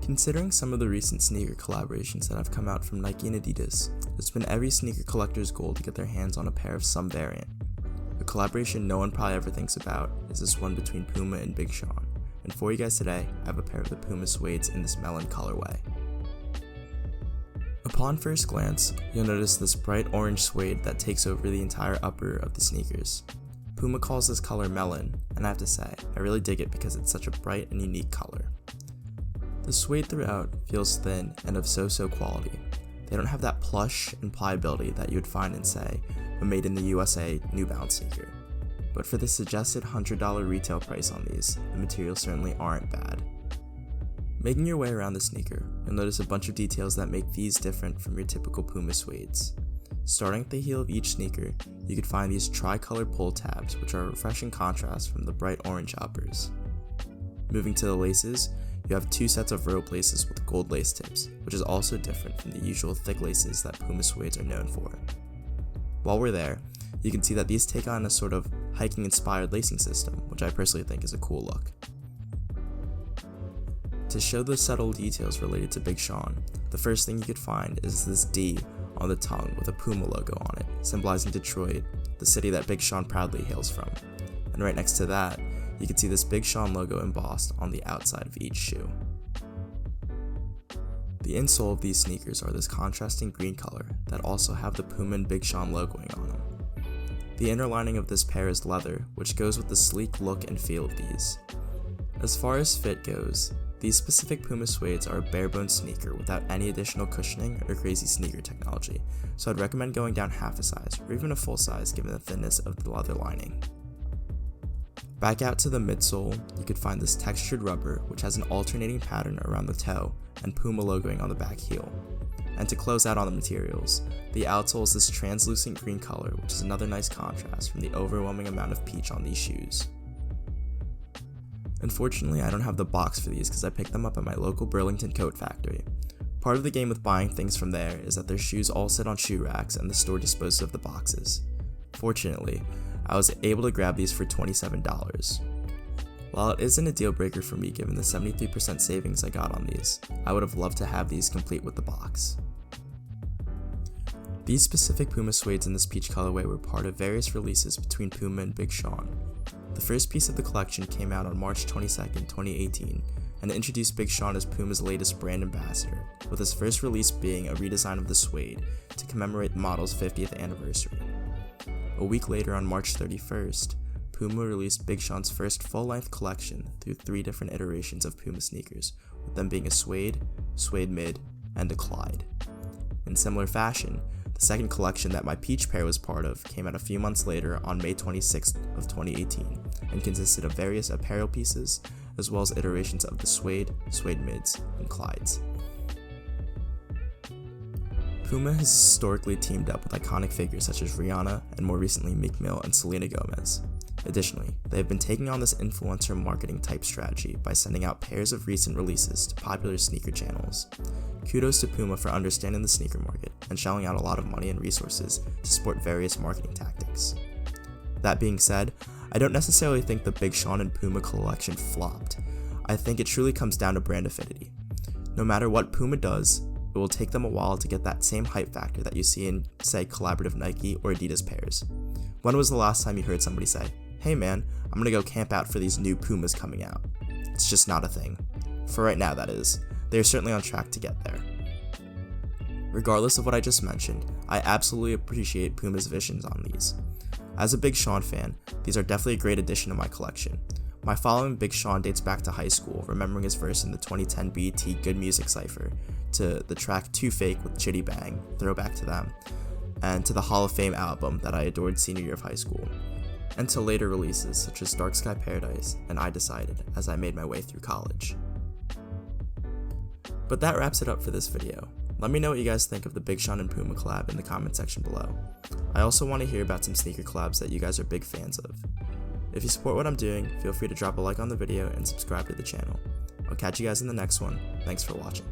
Considering some of the recent sneaker collaborations that have come out from Nike and Adidas, it's been every sneaker collector's goal to get their hands on a pair of some variant. A collaboration no one probably ever thinks about is this one between Puma and Big Sean, and for you guys today, I have a pair of the Puma Suedes in this Melon colorway. Upon first glance, you'll notice this bright orange suede that takes over the entire upper of the sneakers. Puma calls this color Melon, and I have to say, I really dig it because it's such a bright and unique color. The suede throughout feels thin and of so-so quality. They don't have that plush and pliability that you would find in, say, a made in the USA New Balance sneaker. But for the suggested $100 retail price on these, the materials certainly aren't bad. Making your way around the sneaker, you'll notice a bunch of details that make these different from your typical Puma Suedes. Starting at the heel of each sneaker, you could find these tri-color pull tabs, which are a refreshing contrast from the bright orange uppers. Moving to the laces, you have two sets of rope laces with gold lace tips, which is also different from the usual thick laces that Puma Suedes are known for. While we're there, you can see that these take on a sort of hiking-inspired lacing system, which I personally think is a cool look. To show the subtle details related to Big Sean, the first thing you could find is this D on the tongue with a Puma logo on it, symbolizing Detroit, the city that Big Sean proudly hails from. And right next to that, you can see this Big Sean logo embossed on the outside of each shoe. The insole of these sneakers are this contrasting green color that also have the Puma and Big Sean logoing on them. The inner lining of this pair is leather, which goes with the sleek look and feel of these. As far as fit goes, these specific Puma Suedes are a bare-bones sneaker without any additional cushioning or crazy sneaker technology, so I'd recommend going down half a size or even a full size given the thinness of the leather lining. Back out to the midsole, you could find this textured rubber which has an alternating pattern around the toe and Puma logoing on the back heel. And to close out on the materials, the outsole is this translucent green color, which is another nice contrast from the overwhelming amount of peach on these shoes. Unfortunately, I don't have the box for these because I picked them up at my local Burlington coat factory. Part of the game with buying things from there is that their shoes all sit on shoe racks and the store disposes of the boxes. Fortunately, I was able to grab these for $27. While it isn't a deal breaker for me given the 73% savings I got on these, I would have loved to have these complete with the box. These specific Puma Suedes in this peach colorway were part of various releases between Puma and Big Sean. The first piece of the collection came out on March 22, 2018, and introduced Big Sean as Puma's latest brand ambassador, with his first release being a redesign of the suede to commemorate the model's 50th anniversary. A week later, on March 31st, Puma released Big Sean's first full-length collection through 3 different iterations of Puma sneakers, with them being a suede, suede mid, and a Clyde. In similar fashion, the second collection that my peach pair was part of came out a few months later on May 26th of 2018, and consisted of various apparel pieces, as well as iterations of the suede, suede mids, and Clydes. Puma has historically teamed up with iconic figures such as Rihanna and more recently Meek Mill and Selena Gomez. Additionally, they have been taking on this influencer marketing type strategy by sending out pairs of recent releases to popular sneaker channels. Kudos to Puma for understanding the sneaker market and shelling out a lot of money and resources to support various marketing tactics. That being said, I don't necessarily think the Big Sean and Puma collection flopped. I think it truly comes down to brand affinity. No matter what Puma does, it will take them a while to get that same hype factor that you see in, say, collaborative Nike or Adidas pairs. When was the last time you heard somebody say, "Hey man, I'm gonna go camp out for these new Pumas coming out"? It's just not a thing. For right now, that is. They are certainly on track to get there. Regardless of what I just mentioned, I absolutely appreciate Puma's visions on these. As a Big Sean fan, these are definitely a great addition to my collection. My following Big Sean dates back to high school, remembering his verse in the 2010 BET Good Music Cypher, to the track Too Fake with Chitty Bang, throwback to them, and to the Hall of Fame album that I adored senior year of high school, and to later releases such as Dark Sky Paradise and I Decided as I made my way through college. But that wraps it up for this video. Let me know what you guys think of the Big Sean and Puma collab in the comment section below. I also want to hear about some sneaker collabs that you guys are big fans of. If you support what I'm doing, feel free to drop a like on the video and subscribe to the channel. I'll catch you guys in the next one. Thanks for watching.